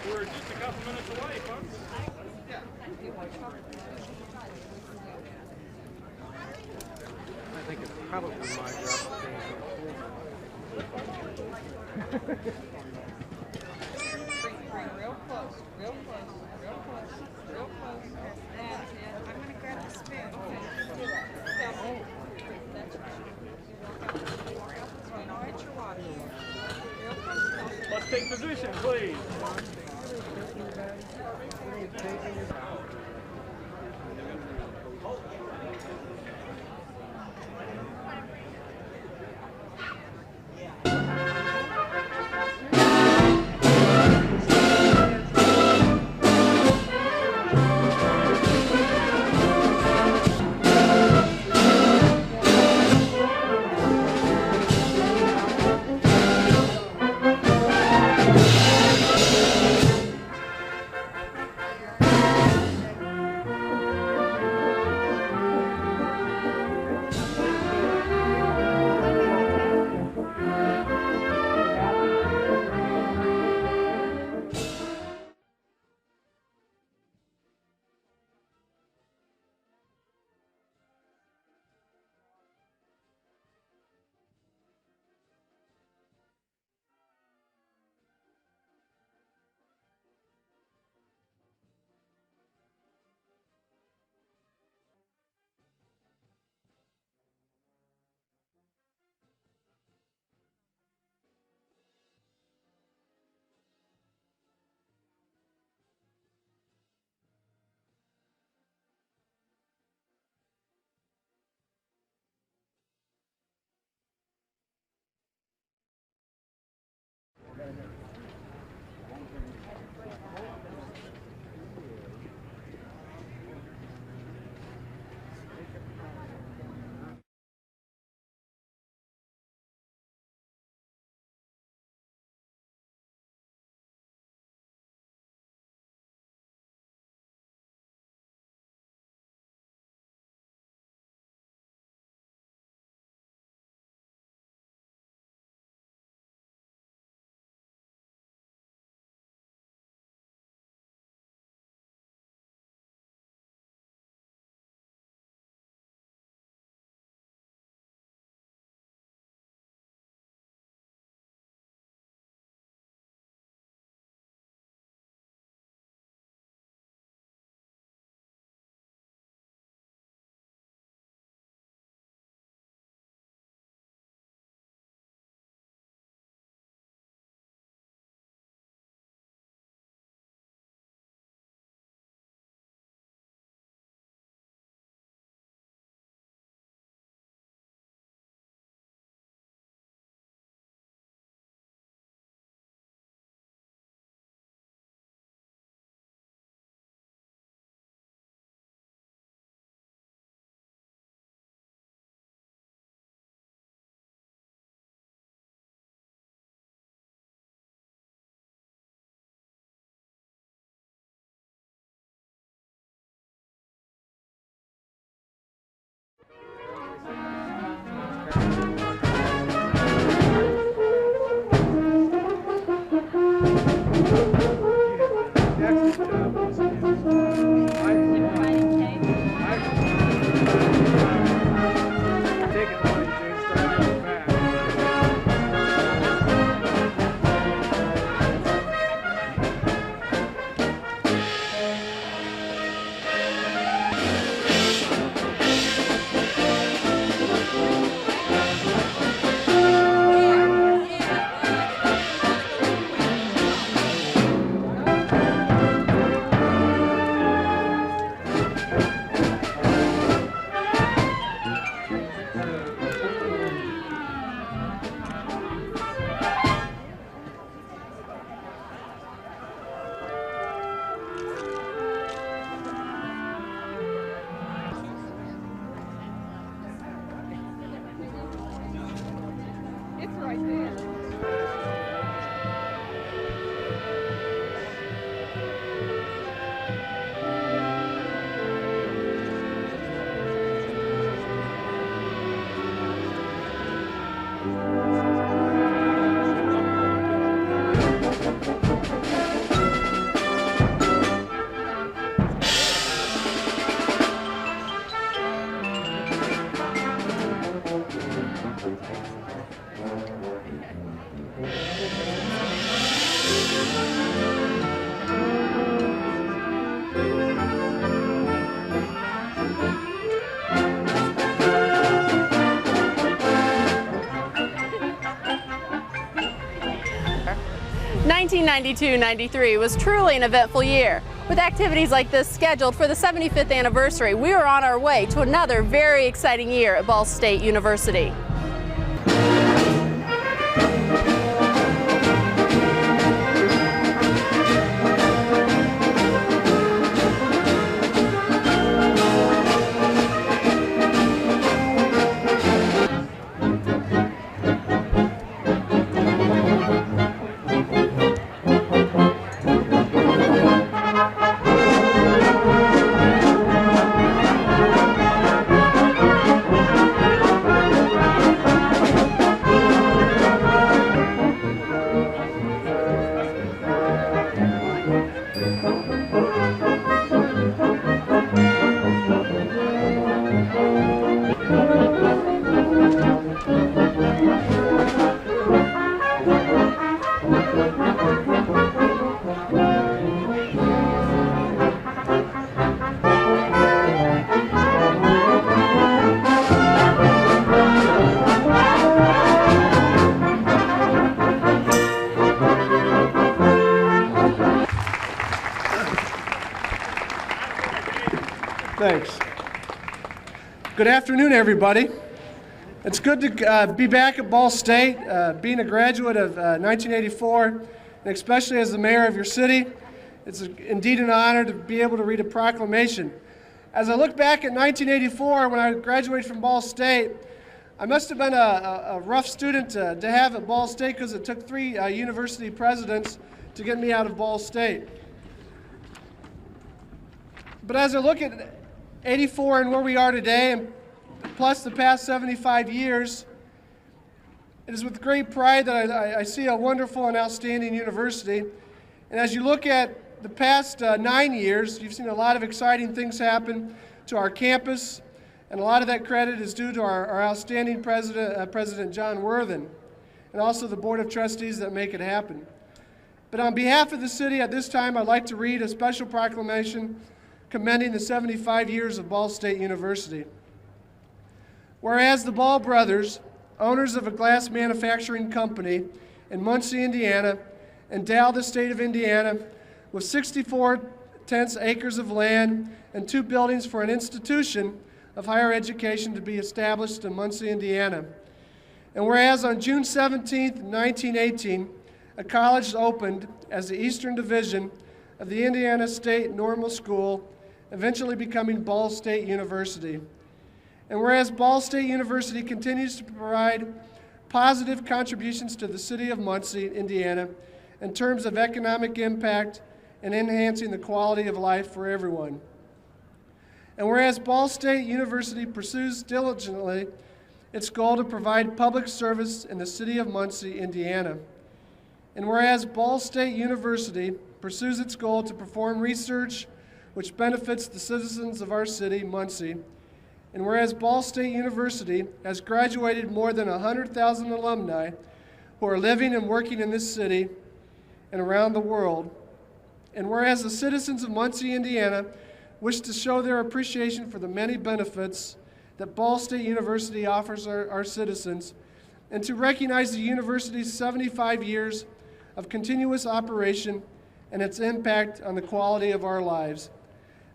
We're just a couple minutes away, folks. I think it's probably my job to stay here. Bring real close, real close, real close, real close. That's it. I'm going to grab the spoon. So you don't hit your water. Real close. Let's take position, please. 1992-93 was truly an eventful year. With activities like this scheduled for the 75th anniversary, we are on our way to another very exciting year at Ball State University. Thanks. Good afternoon, everybody. It's good to be back at Ball State, being a graduate of 1984, and especially as the mayor of your city. It's indeed an honor to be able to read a proclamation. As I look back at 1984, when I graduated from Ball State, I must have been a rough student to have at Ball State because it took 3 university presidents to get me out of Ball State. But as I look at 84 and where we are today, and plus the past 75 years, it is with great pride that I see a wonderful and outstanding university. And as you look at the past 9 years, you've seen a lot of exciting things happen to our campus, and a lot of that credit is due to our outstanding president, President John Worthen, and also the Board of Trustees that make it happen. But on behalf of the city, at this time, I'd like to read a special proclamation commending the 75 years of Ball State University. Whereas the Ball brothers, owners of a glass manufacturing company in Muncie, Indiana, endow the state of Indiana with 64 acres of land and 2 buildings for an institution of higher education to be established in Muncie, Indiana. And whereas on June 17, 1918, a college opened as the Eastern Division of the Indiana State Normal School, eventually becoming Ball State University. And whereas Ball State University continues to provide positive contributions to the city of Muncie, Indiana, in terms of economic impact and enhancing the quality of life for everyone. And whereas Ball State University pursues diligently its goal to provide public service in the city of Muncie, Indiana. And whereas Ball State University pursues its goal to perform research which benefits the citizens of our city, Muncie. And whereas Ball State University has graduated more than 100,000 alumni who are living and working in this city and around the world. And whereas the citizens of Muncie, Indiana wish to show their appreciation for the many benefits that Ball State University offers our citizens, and to recognize the university's 75 years of continuous operation and its impact on the quality of our lives.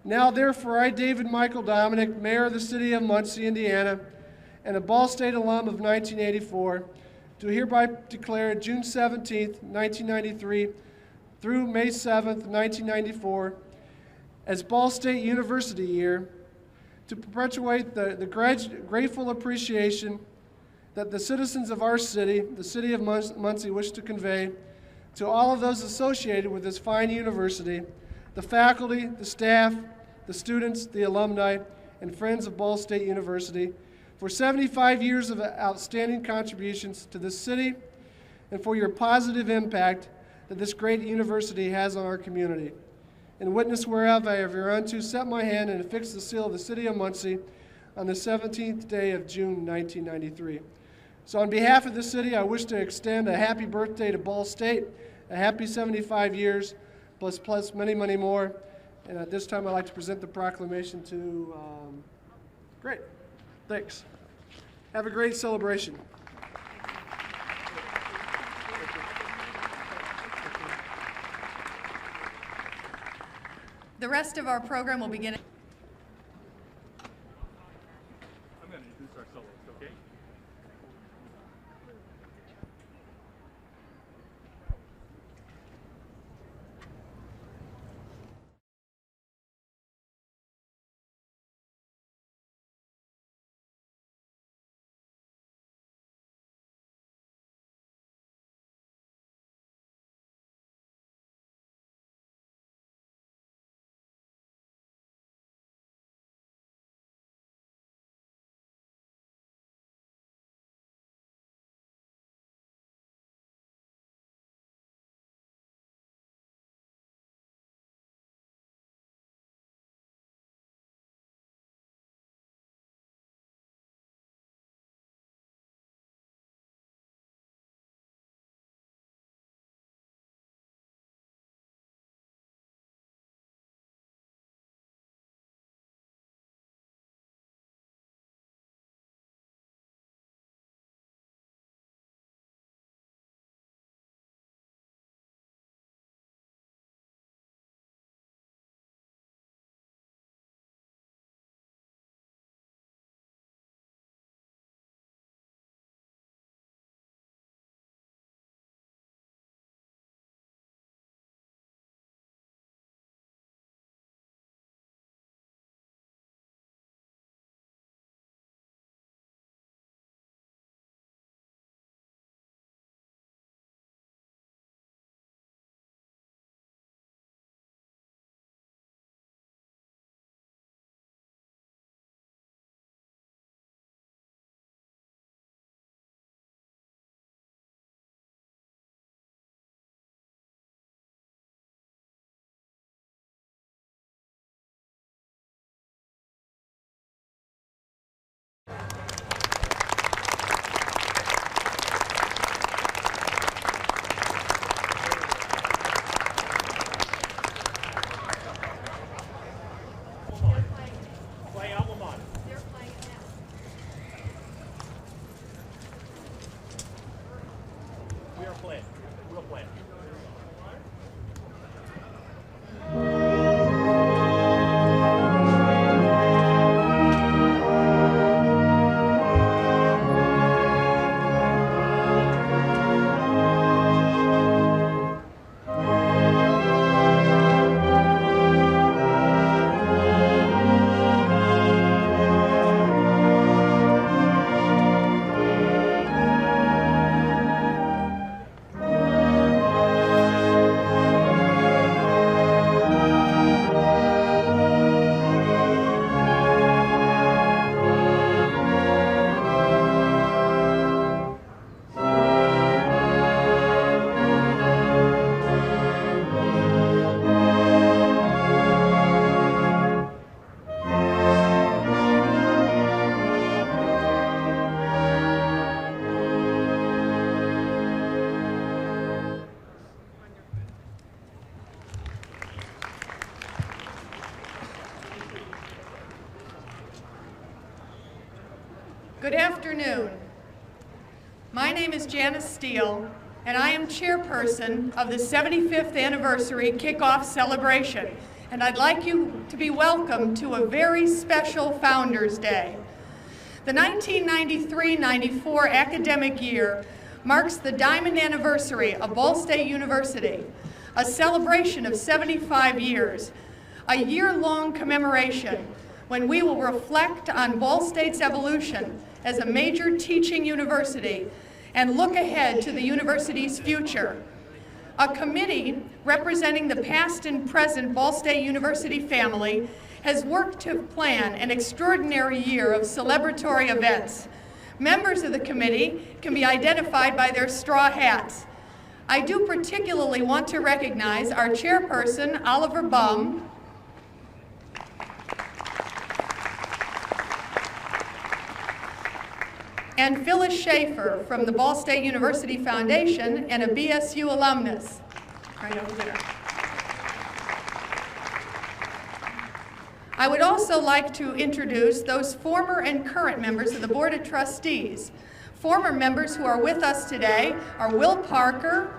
Now, therefore, I, David Michael Dominick, Mayor of the City of Muncie, Indiana, and a Ball State alum of 1984, do hereby declare June 17, 1993 through May 7, 1994 as Ball State University Year to perpetuate the grateful appreciation that the citizens of our city, the City of Muncie, wish to convey to all of those associated with this fine university, the faculty, the staff, the students, the alumni, and friends of Ball State University for 75 years of outstanding contributions to this city and for your positive impact that this great university has on our community. In witness whereof I have hereunto set my hand and affixed the seal of the City of Muncie on the 17th day of June 1993. So on behalf of the city, I wish to extend a happy birthday to Ball State, a happy 75 years, plus many, many more. And at this time, I'd like to present the proclamation to, great, thanks. Have a great celebration. The rest of our program will begin. I'm going to introduce our soloists, okay? Good afternoon. My name is Janice Steele, and I am chairperson of the 75th anniversary kickoff celebration. And I'd like you to be welcome to a very special Founders Day. The 1993-94 academic year marks the diamond anniversary of Ball State University, a celebration of 75 years, a year-long commemoration when we will reflect on Ball State's evolution as a major teaching university and look ahead to the university's future. A committee representing the past and present Ball State University family has worked to plan an extraordinary year of celebratory events. Members of the committee can be identified by their straw hats. I do particularly want to recognize our chairperson, Oliver Bumb, and Phyllis Schaefer from the Ball State University Foundation and a BSU alumnus. Right over there. I would also like to introduce those former and current members of the Board of Trustees. Former members who are with us today are Will Parker,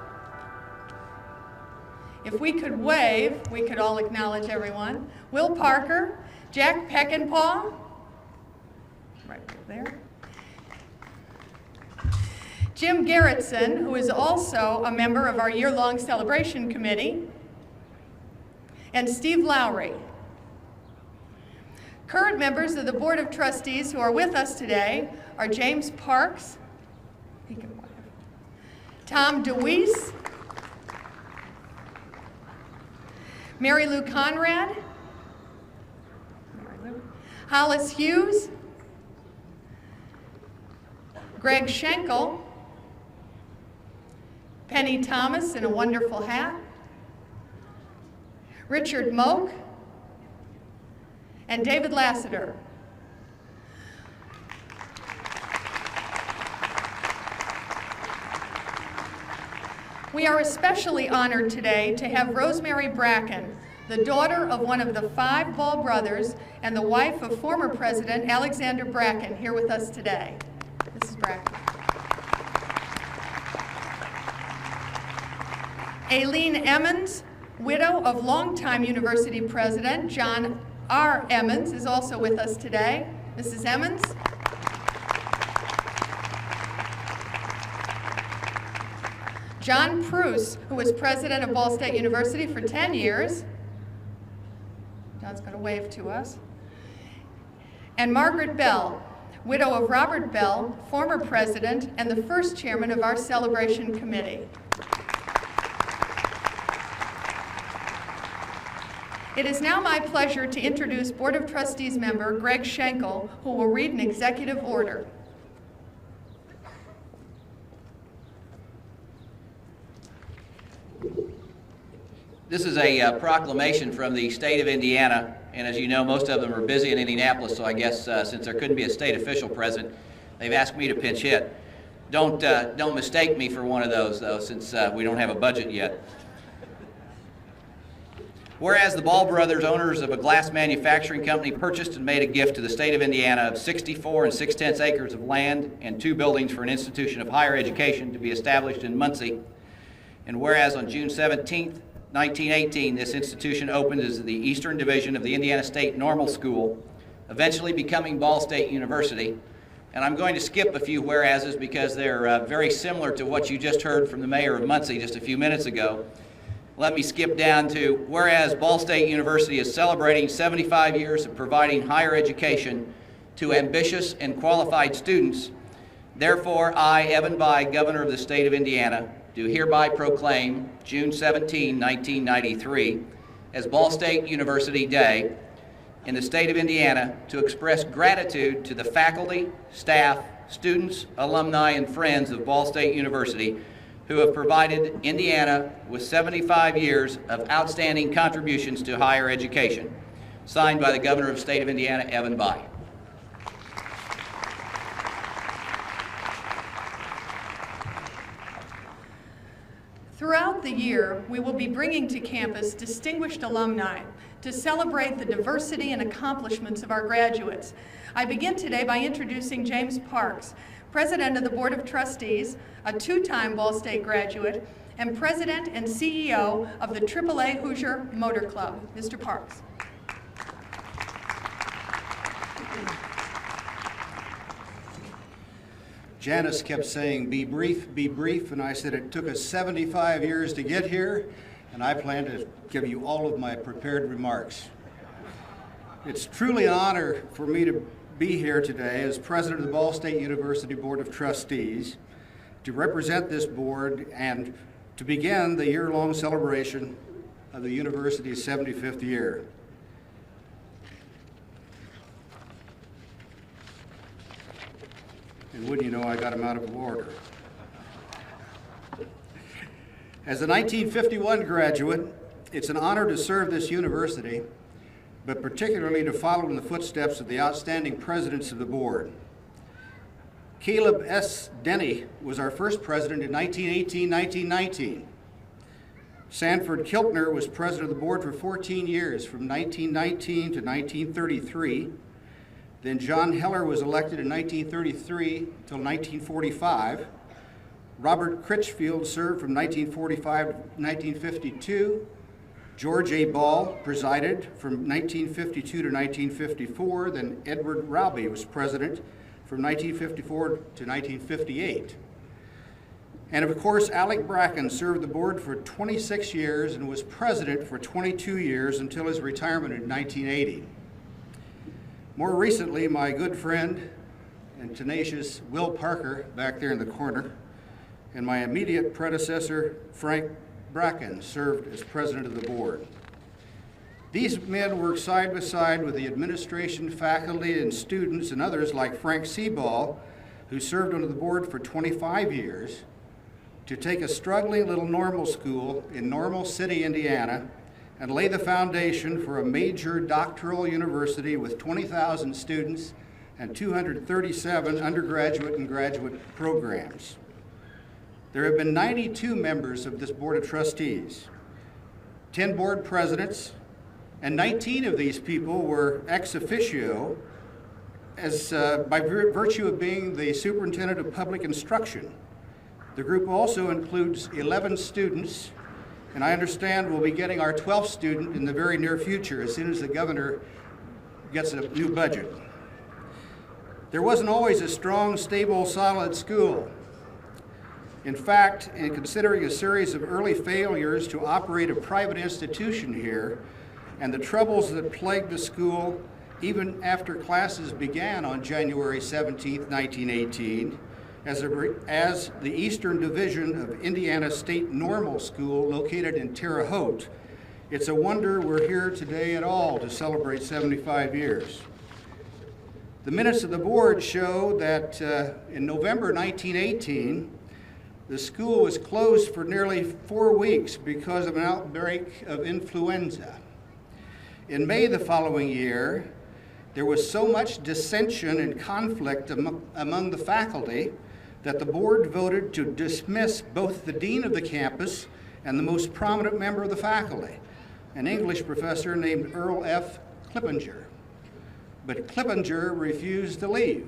If we could wave, we could all acknowledge everyone. Will Parker, Jack Peckinpah, right there. Jim Garrettson, who is also a member of our year-long celebration committee, and Steve Lowry. Current members of the Board of Trustees who are with us today are James Parks, Tom DeWeese, Mary Lou Conrad, Hollis Hughes, Greg Schenkel, Penny Thomas in a wonderful hat, Richard Moak, and David Lassiter. We are especially honored today to have Rosemary Bracken, the daughter of one of the 5 Ball brothers and the wife of former President Alexander Bracken, here with us today. Mrs. Bracken. Aileen Emmons, widow of longtime university president John R. Emmons, is also with us today. Mrs. Emmons. John Pruce, who was president of Ball State University for 10 years. John's going to wave to us. And Margaret Bell, widow of Robert Bell, former president and the first chairman of our celebration committee. It is now my pleasure to introduce Board of Trustees member Greg Schenkel, who will read an executive order. This is a proclamation from the state of Indiana, and as you know, most of them are busy in Indianapolis, so I guess since there couldn't be a state official present, they've asked me to pinch hit. Don't mistake me for one of those, though, since we don't have a budget yet. Whereas the Ball brothers, owners of a glass manufacturing company, purchased and made a gift to the state of Indiana of 64 6/10 acres of land and 2 buildings for an institution of higher education to be established in Muncie. And whereas on June 17th, 1918, this institution opened as the Eastern Division of the Indiana State Normal School, eventually becoming Ball State University. And I'm going to skip a few whereases because they're very similar to what you just heard from the mayor of Muncie just a few minutes ago. Let me skip down to whereas Ball State University is celebrating 75 years of providing higher education to ambitious and qualified students. Therefore, I, Evan Bayh, Governor of the State of Indiana, do hereby proclaim June 17, 1993 as Ball State University Day in the state of Indiana to express gratitude to the faculty, staff, students, alumni, and friends of Ball State University who have provided Indiana with 75 years of outstanding contributions to higher education. Signed by the Governor of the State of Indiana, Evan Bayh. Throughout the year, we will be bringing to campus distinguished alumni to celebrate the diversity and accomplishments of our graduates. I begin today by introducing James Parks, President of the Board of Trustees, a 2-time Ball State graduate, and President and CEO of the AAA Hoosier Motor Club. Mr. Parks. Janice kept saying, be brief, and I said it took us 75 years to get here, and I plan to give you all of my prepared remarks. It's truly an honor for me to be here today as President of the Ball State University Board of Trustees to represent this board and to begin the year-long celebration of the university's 75th year. And wouldn't you know, I got them out of order. As a 1951 graduate, it's an honor to serve this university, but particularly to follow in the footsteps of the outstanding presidents of the board. Caleb S. Denny was our first president in 1918-1919. Sanford Kiltner was president of the board for 14 years, from 1919 to 1933. Then John Heller was elected in 1933 until 1945. Robert Critchfield served from 1945 to 1952. George A. Ball presided from 1952 to 1954. Then Edward Roby was president from 1954 to 1958. And of course, Alec Bracken served the board for 26 years and was president for 22 years until his retirement in 1980. More recently, my good friend and tenacious Will Parker, back there in the corner, and my immediate predecessor, Frank Bracken, served as president of the board. These men worked side by side with the administration, faculty, and students, and others like Frank Seaball, who served on the board for 25 years, to take a struggling little normal school in Normal City, Indiana, and lay the foundation for a major doctoral university with 20,000 students and 237 undergraduate and graduate programs. There have been 92 members of this Board of Trustees, 10 board presidents, and 19 of these people were ex officio by virtue of being the superintendent of public instruction. The group also includes 11 students, and I understand we'll be getting our 12th student in the very near future as soon as the governor gets a new budget. There wasn't always a strong, stable, solid school. In fact, in considering a series of early failures to operate a private institution here and the troubles that plagued the school even after classes began on January 17, 1918, as the Eastern Division of Indiana State Normal School located in Terre Haute, it's a wonder we're here today at all to celebrate 75 years. The minutes of the board show that in November 1918, the school was closed for nearly 4 weeks because of an outbreak of influenza. In May the following year, there was so much dissension and conflict among the faculty that the board voted to dismiss both the dean of the campus and the most prominent member of the faculty, an English professor named Earl F. Clippinger. But Clippinger refused to leave.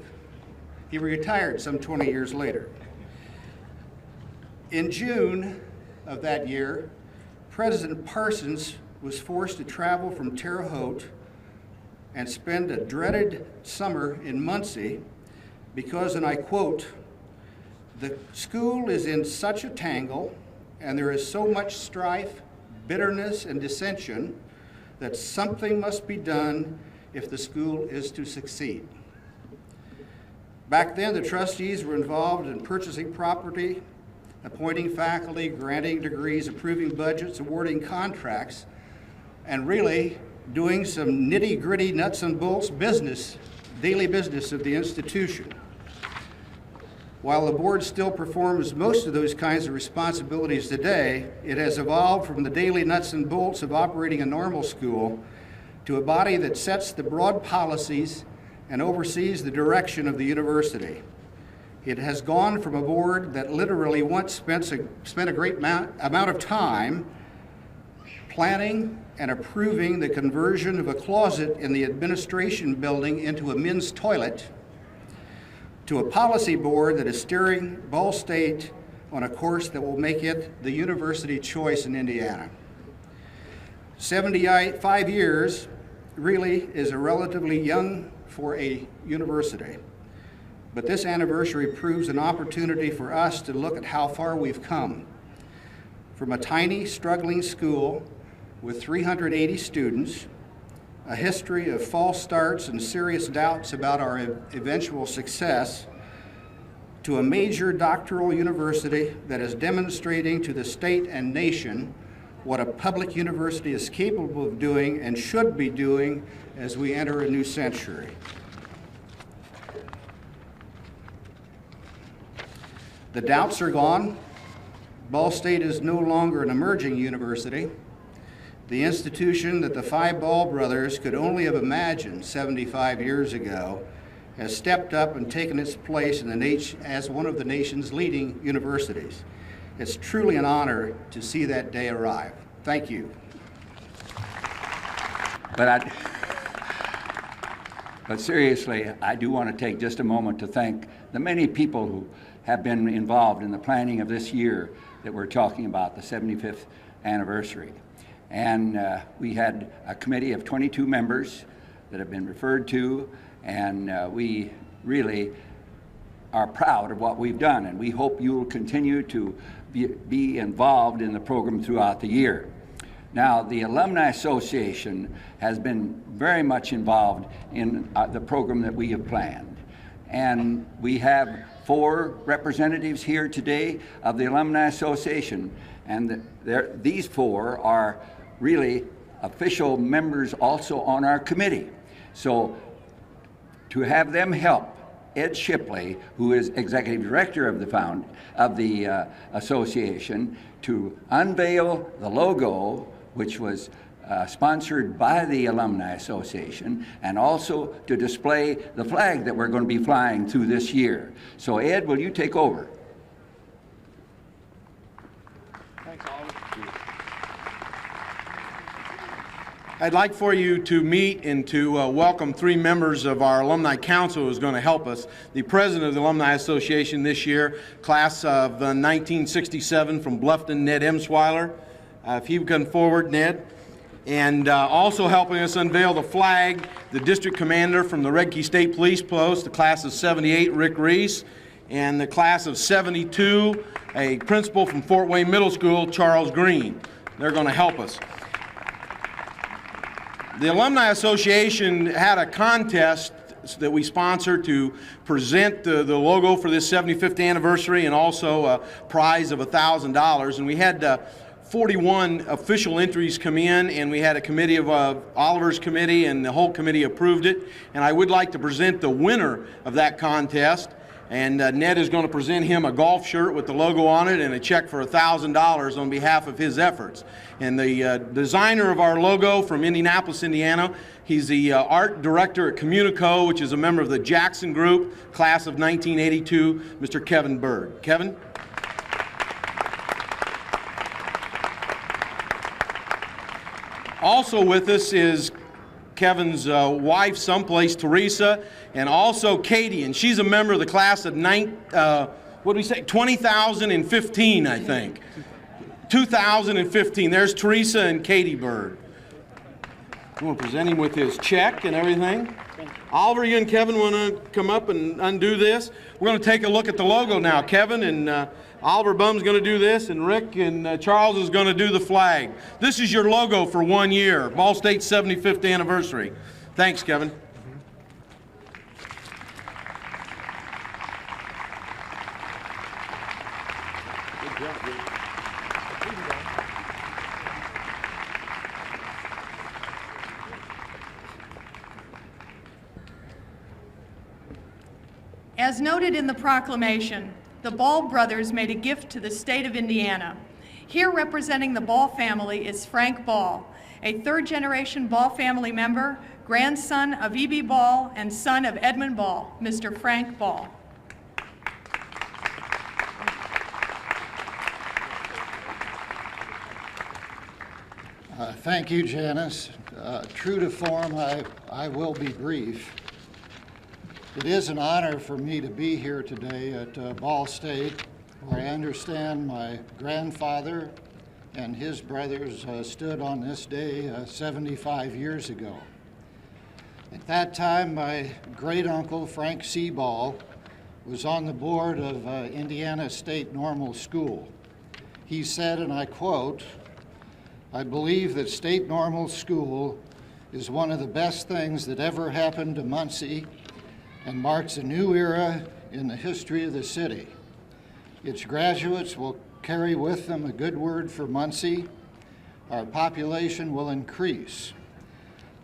He retired some 20 years later. In June of that year, President Parsons was forced to travel from Terre Haute and spend a dreaded summer in Muncie because, and I quote, "The school is in such a tangle and there is so much strife, bitterness, and dissension that something must be done if the school is to succeed." Back then, the trustees were involved in purchasing property, appointing faculty, granting degrees, approving budgets, awarding contracts, and really doing some nitty-gritty nuts and bolts business, daily business of the institution. While the board still performs most of those kinds of responsibilities today, it has evolved from the daily nuts and bolts of operating a normal school to a body that sets the broad policies and oversees the direction of the university. It has gone from a board that literally once spent a great amount of time planning and approving the conversion of a closet in the administration building into a men's toilet, to a policy board that is steering Ball State on a course that will make it the university choice in Indiana. 75 years really is a relatively young for a university. But this anniversary proves an opportunity for us to look at how far we've come. From a tiny, struggling school with 380 students, a history of false starts and serious doubts about our eventual success, to a major doctoral university that is demonstrating to the state and nation what a public university is capable of doing and should be doing as we enter a new century. The doubts are gone. Ball State is no longer an emerging university. The institution that the five Ball brothers could only have imagined 75 years ago has stepped up and taken its place as one of the nation's leading universities. It's truly an honor to see that day arrive. Thank you. But seriously, I do want to take just a moment to thank the many people who have been involved in the planning of this year that we're talking about, the 75th anniversary. And we had a committee of 22 members that have been referred to, and we really are proud of what we've done, and we hope you will continue to be involved in the program throughout the year. Now, the Alumni Association has been very much involved in the program that we have planned. And we have 4 representatives here today of the Alumni Association, and these 4 are really official members also on our committee. So to have them help Ed Shipley, who is executive director of the association, to unveil the logo, which was sponsored by the Alumni Association, and also to display the flag that we're going to be flying through this year. So Ed, will you take over? Thanks, Oliver. I'd like for you to meet and to welcome 3 members of our Alumni Council who's going to help us. The president of the Alumni Association this year, class of 1967 from Bluffton, Ned Emsweiler. If you come forward, Ned. And also helping us unveil the flag, the district commander from the Red Key State Police Post, the class of 78, Rick Reese, and the class of 72, a principal from Fort Wayne Middle School, Charles Green. They're going to help us. The Alumni Association had a contest that we sponsored to present the logo for this 75th anniversary, and also a prize of $1,000. And we had 41 official entries come in, and we had a committee of Oliver's committee, and the whole committee approved it. And I would like to present the winner of that contest. And Ned is going to present him a golf shirt with the logo on it and a check for $1,000 on behalf of his efforts. And the designer of our logo from Indianapolis, Indiana, he's the art director at Communico, which is a member of the Jackson Group, class of 1982, Mr. Kevin Bird. Kevin? Also with us is Kevin's wife someplace, Teresa, and also Katie, and she's a member of the class of 2015, I think. 2015. There's Teresa and Katie Bird. I'm going to present him with his check and everything. Oliver, you and Kevin want to come up and undo this? We're going to take a look at the logo now. Kevin and Oliver Bumb's going to do this, and Rick and Charles is going to do the flag. This is your logo for 1 year, Ball State's 75th anniversary. Thanks, Kevin. Good job, Rick. As noted in the proclamation, the Ball brothers made a gift to the state of Indiana. Here representing the Ball family is Frank Ball, a third-generation Ball family member, grandson of E.B. Ball and son of Edmund Ball, Mr. Frank Ball. Thank you, Janice. True to form, I will be brief. It is an honor for me to be here today at Ball State, where I understand my grandfather and his brothers stood on this day 75 years ago. At that time, my great-uncle, Frank C. Ball, was on the board of Indiana State Normal School. He said, and I quote, "I believe that State Normal School is one of the best things that ever happened to Muncie and marks a new era in the history of the city. Its graduates will carry with them a good word for Muncie. Our population will increase.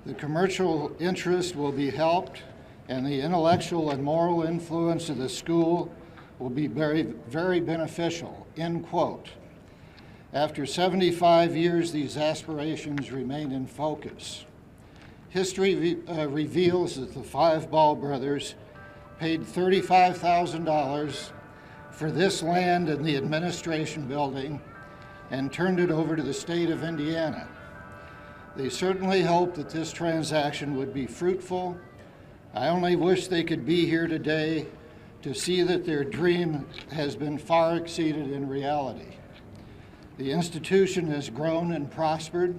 The commercial interest will be helped, and the intellectual and moral influence of the school will be very, very beneficial," end quote. After 75 years, these aspirations remain in focus. History reveals that the 5 Ball brothers paid $35,000 for this land and the administration building and turned it over to the state of Indiana. They certainly hoped that this transaction would be fruitful. I only wish they could be here today to see that their dream has been far exceeded in reality. The institution has grown and prospered.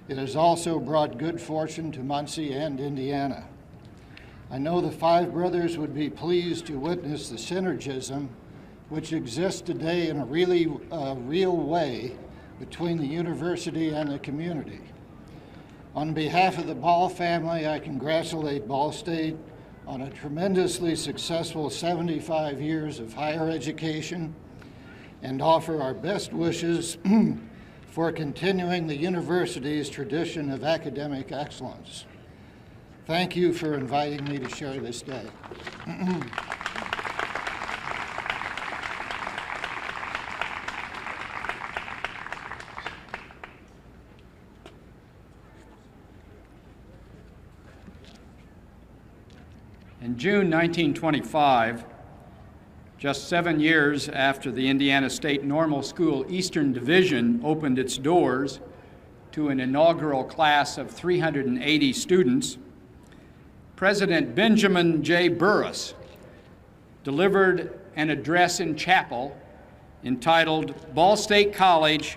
It has also brought good fortune to Muncie and Indiana. I know the five brothers would be pleased to witness the synergism which exists today in a really real way between the university and the community. On behalf of the Ball family, I congratulate Ball State on a tremendously successful 75 years of higher education and offer our best wishes for continuing the university's tradition of academic excellence. Thank you for inviting me to share this day. In June 1925, just 7 years after the Indiana State Normal School Eastern Division opened its doors to an inaugural class of 380 students, President Benjamin J. Burris delivered an address in chapel entitled Ball State College,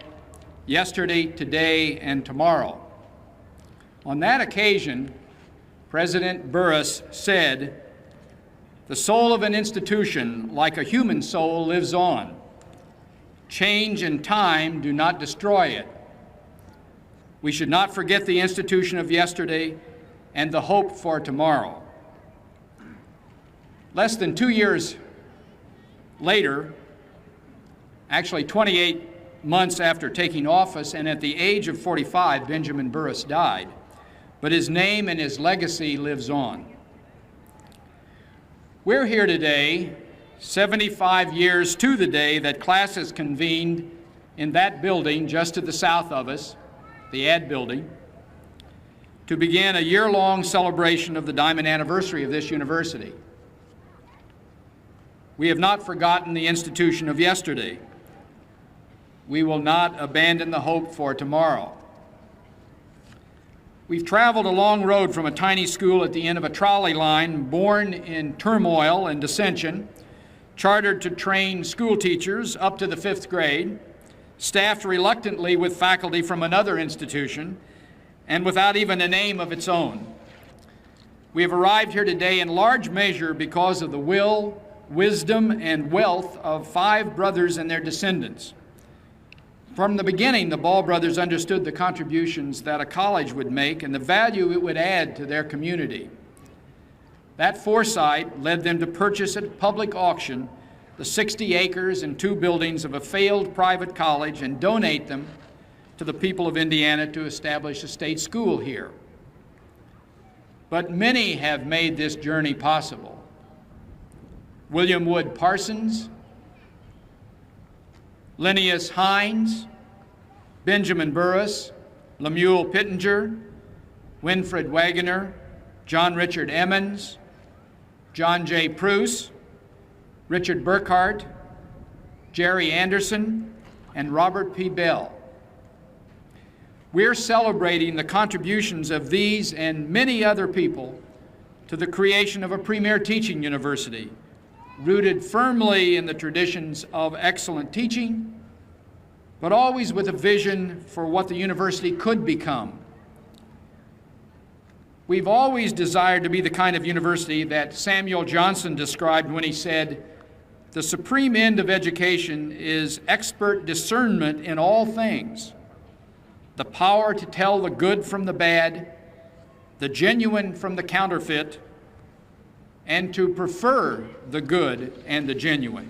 Yesterday, Today, and Tomorrow. On that occasion, President Burris said, "The soul of an institution, like a human soul, lives on. Change and time do not destroy it. We should not forget the institution of yesterday and the hope for tomorrow." Less than 2 years later, actually 28 months after taking office, and at the age of 45, Benjamin Burris died. But his name and his legacy lives on. We're here today, 75 years to the day that classes convened in that building just to the south of us, the Ad Building, to begin a year-long celebration of the diamond anniversary of this university. We have not forgotten the institution of yesterday. We will not abandon the hope for tomorrow. We've traveled a long road from a tiny school at the end of a trolley line, born in turmoil and dissension, chartered to train school teachers up to the 5th grade, staffed reluctantly with faculty from another institution, and without even a name of its own. We have arrived here today in large measure because of the will, wisdom, and wealth of 5 brothers and their descendants. From the beginning, the Ball brothers understood the contributions that a college would make and the value it would add to their community. That foresight led them to purchase at public auction the 60 acres and 2 buildings of a failed private college and donate them to the people of Indiana to establish a state school here. But many have made this journey possible. William Wood Parsons, Linnaeus Hines, Benjamin Burris, Lemuel Pittenger, Winfred Wagoner, John Richard Emmons, John J. Pruce, Richard Burkhart, Jerry Anderson, and Robert P. Bell. We're celebrating the contributions of these and many other people to the creation of a premier teaching university, rooted firmly in the traditions of excellent teaching, but always with a vision for what the university could become. We've always desired to be the kind of university that Samuel Johnson described when he said, "The supreme end of education is expert discernment in all things, the power to tell the good from the bad, the genuine from the counterfeit, and to prefer the good and the genuine."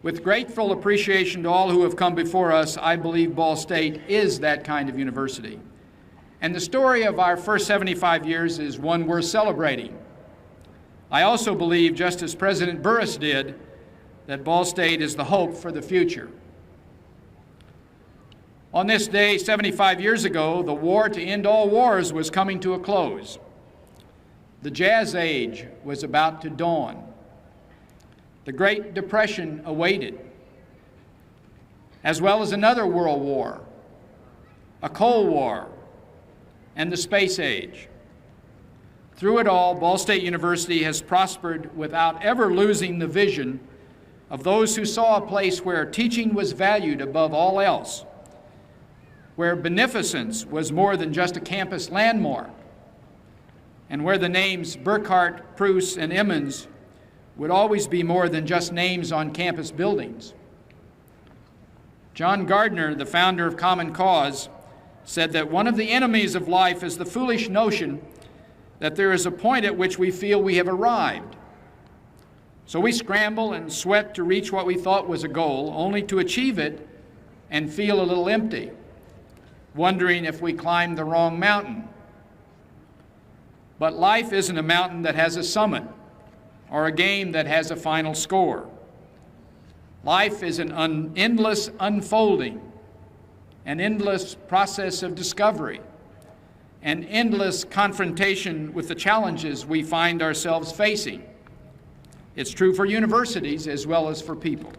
With grateful appreciation to all who have come before us, I believe Ball State is that kind of university. And the story of our first 75 years is one worth celebrating. I also believe, just as President Burris did, that Ball State is the hope for the future. On this day, 75 years ago, the war to end all wars was coming to a close. The Jazz Age was about to dawn. The Great Depression awaited, as well as another world war, a Cold War, and the Space Age. Through it all, Ball State University has prospered without ever losing the vision of those who saw a place where teaching was valued above all else, where beneficence was more than just a campus landmark, and where the names Burkhart, Preuss, and Emmons would always be more than just names on campus buildings. John Gardner, the founder of Common Cause, said that one of the enemies of life is the foolish notion that there is a point at which we feel we have arrived. So we scramble and sweat to reach what we thought was a goal, only to achieve it and feel a little empty, wondering if we climbed the wrong mountain. But life isn't a mountain that has a summit or a game that has a final score. Life is an endless unfolding, an endless process of discovery, an endless confrontation with the challenges we find ourselves facing. It's true for universities as well as for people.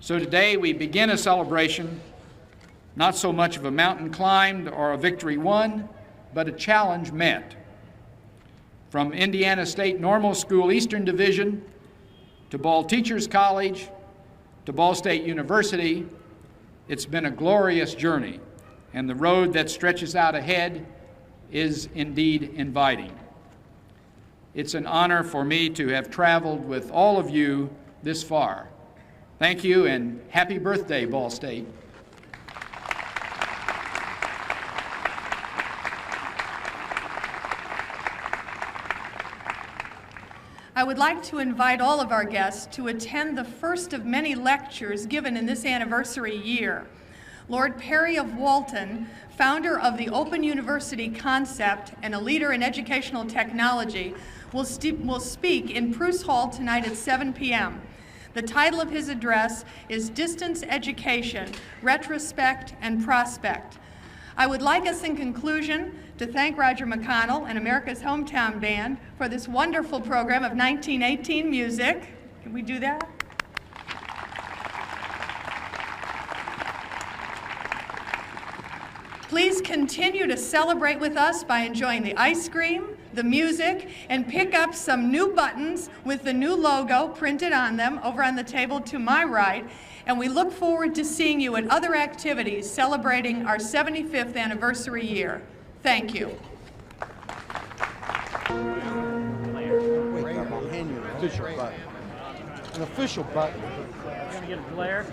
So today we begin a celebration, not so much of a mountain climbed or a victory won, but a challenge met. From Indiana State Normal School Eastern Division to Ball Teachers College to Ball State University, it's been a glorious journey, and the road that stretches out ahead is indeed inviting. It's an honor for me to have traveled with all of you this far. Thank you, and happy birthday, Ball State. I would like to invite all of our guests to attend the first of many lectures given in this anniversary year. Lord Perry of Worthen, founder of the Open University concept and a leader in educational technology, will speak in Preuss Hall tonight at 7 p.m. The title of his address is Distance Education, Retrospect and Prospect. I would like us in conclusion to thank Roger McConnell and America's Hometown Band for this wonderful program of 1918 music. Can we do that? Please continue to celebrate with us by enjoying the ice cream, the music, and pick up some new buttons with the new logo printed on them over on the table to my right. And we look forward to seeing you at other activities celebrating our 75th anniversary year. Thank you. Wake up, I'll hand you an official button. An official button. You're gonna get a glare.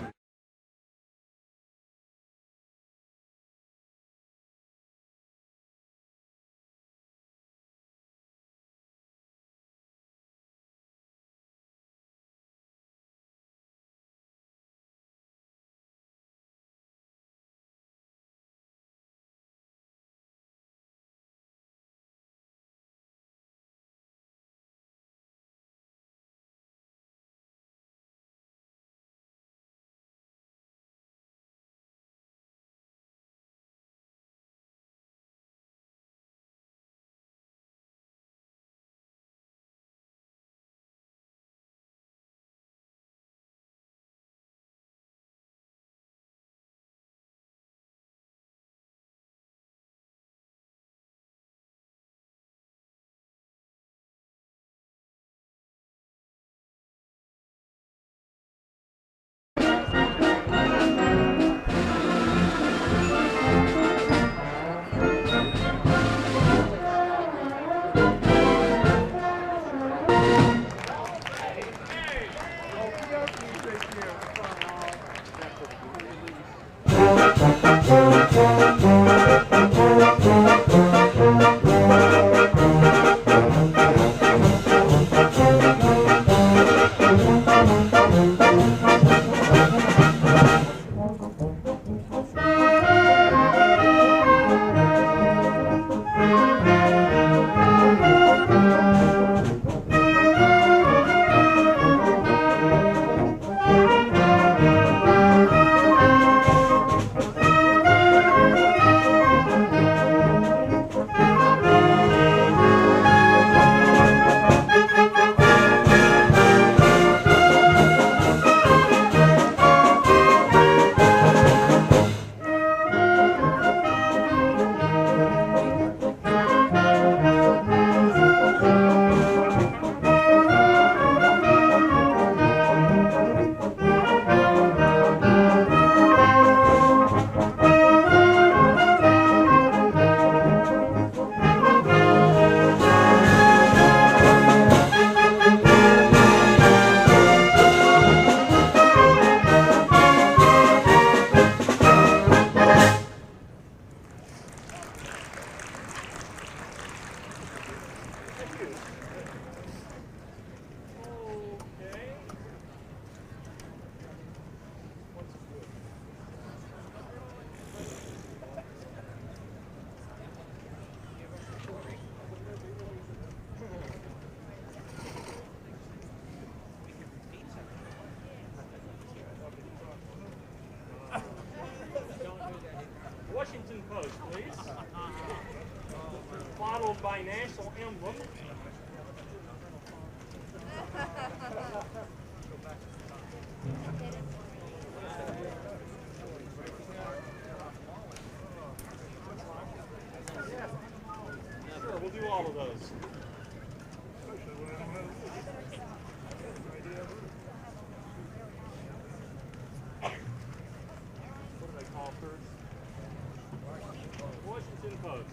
Washington Post, please. Followed by national emblem. Sure, we'll do all of those. What do they call first? Washington Post.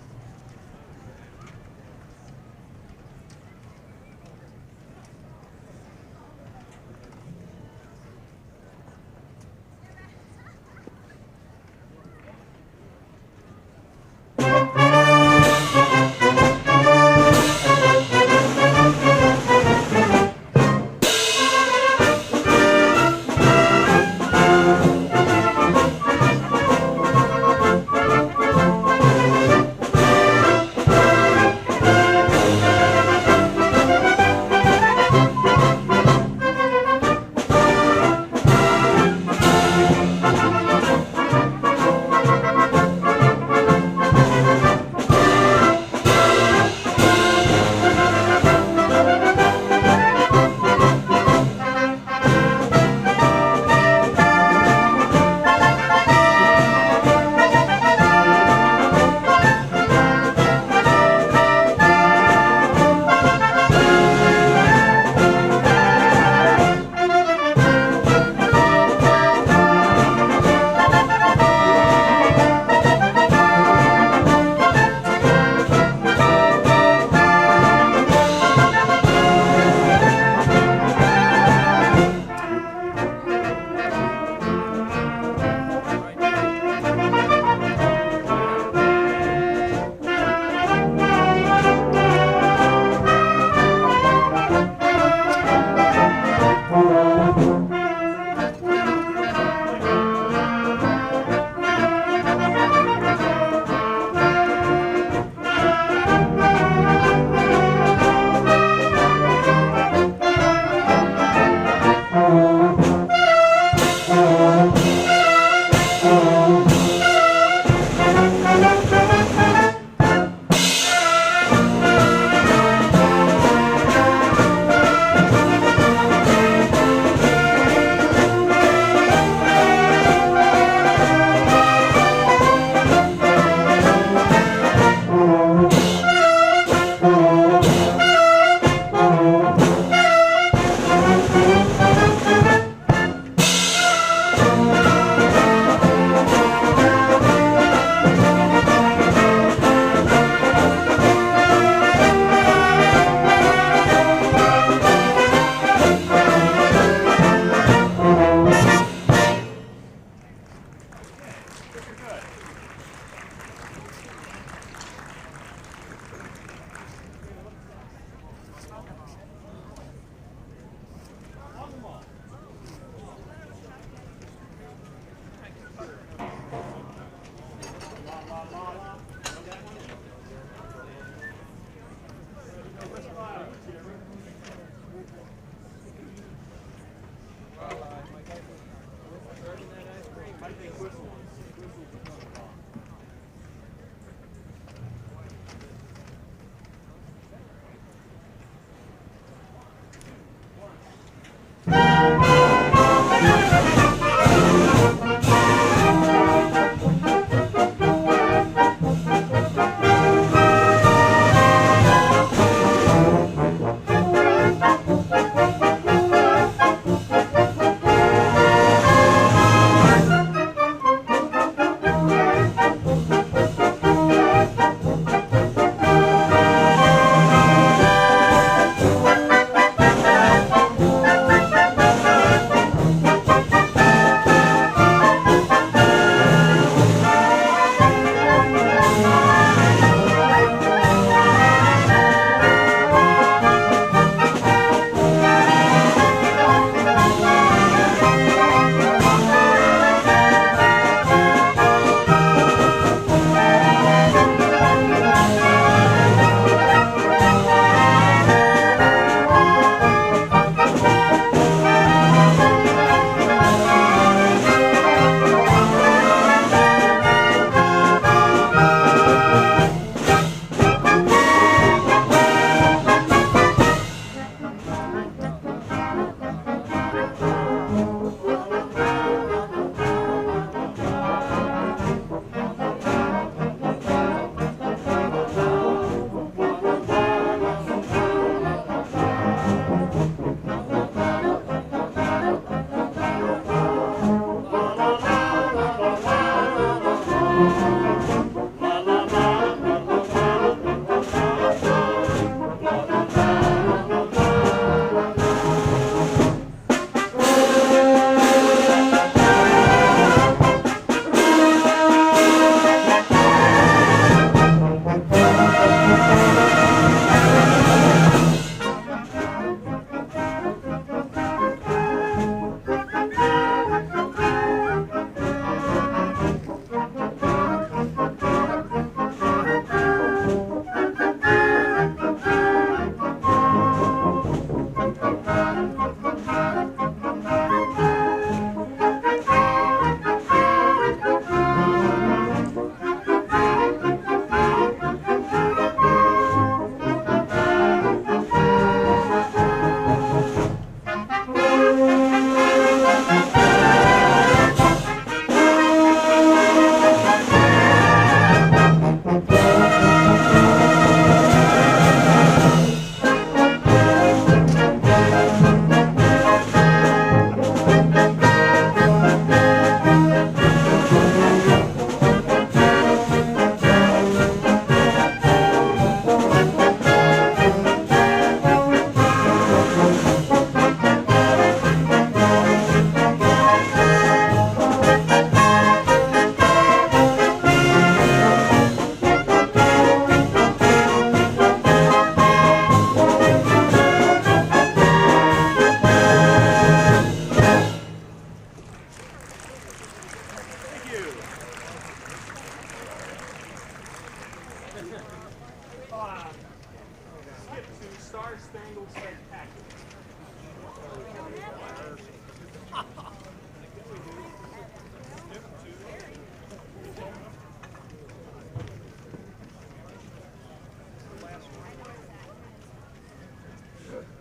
Spangled Spectacular.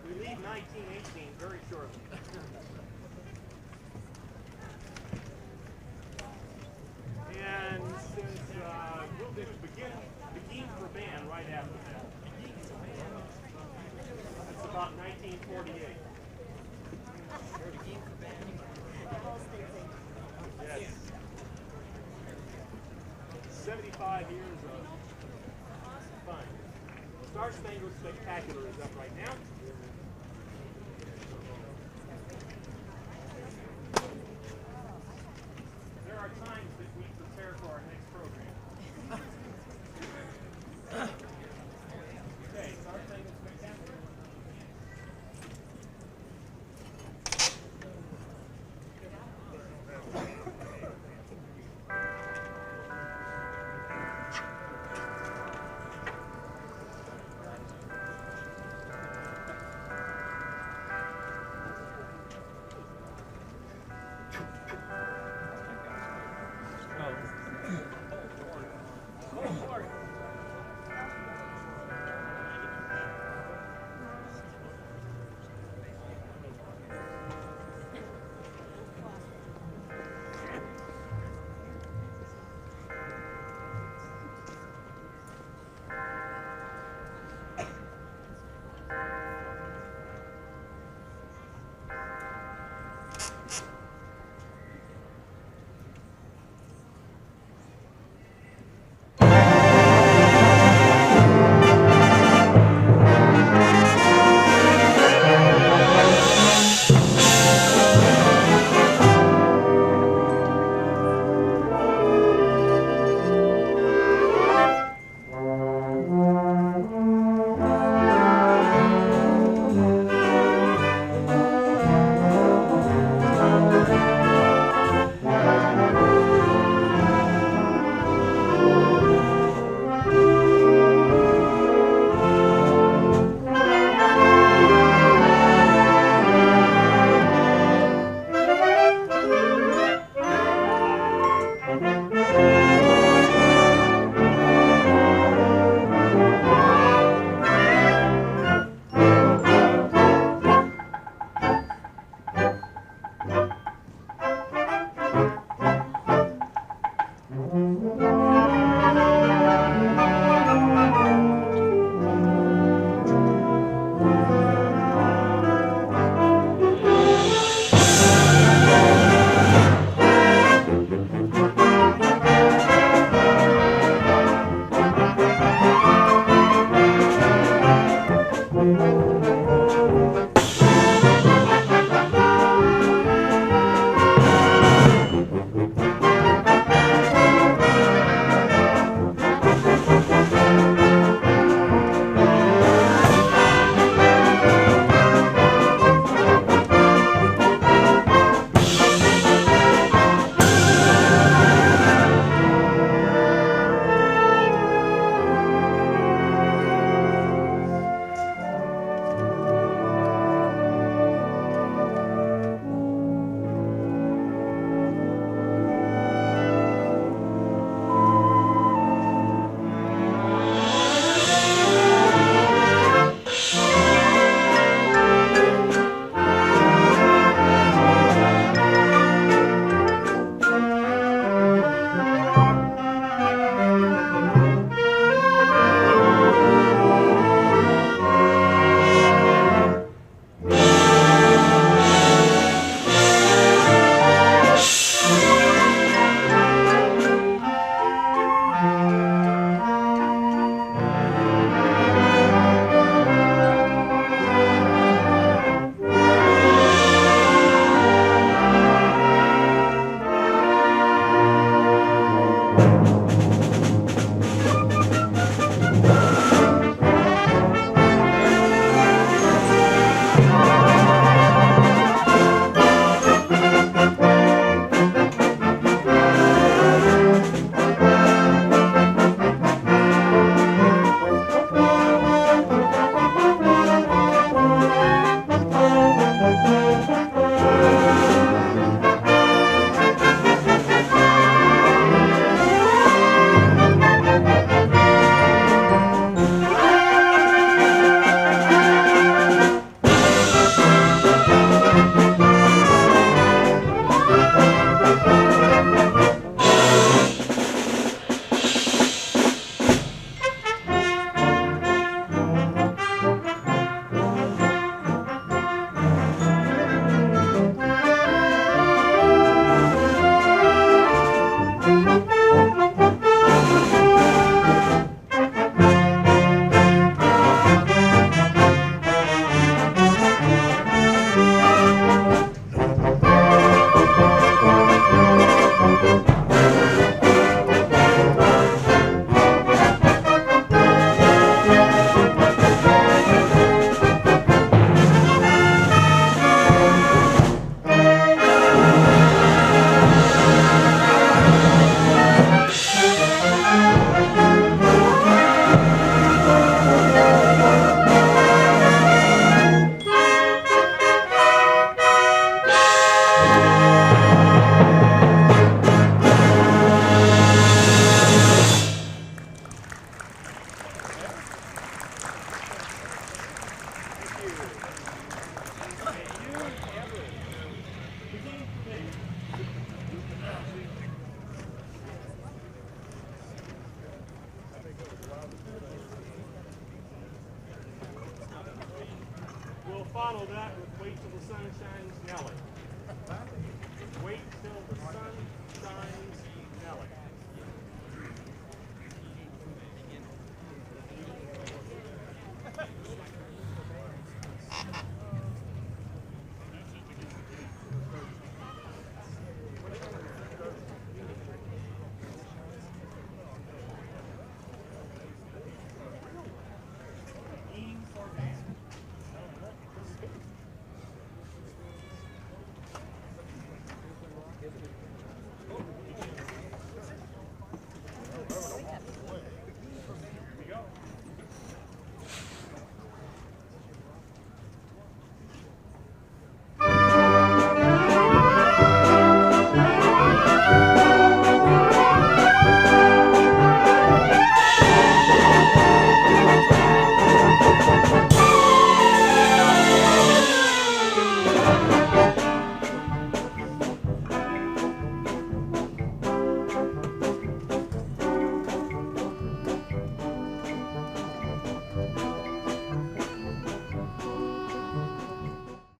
We leave 1918 very shortly. And since we'll do begin for band right after that. That's about 1948. Yes. 75 years of fun. Star Spangled Spectacular is up right now. There are times that we prepare for our next program. Okay, Star Spangled Spectacular. We'll follow that with Wait Till the Sun Shines Nelly. Wait till the sun shines Nelly.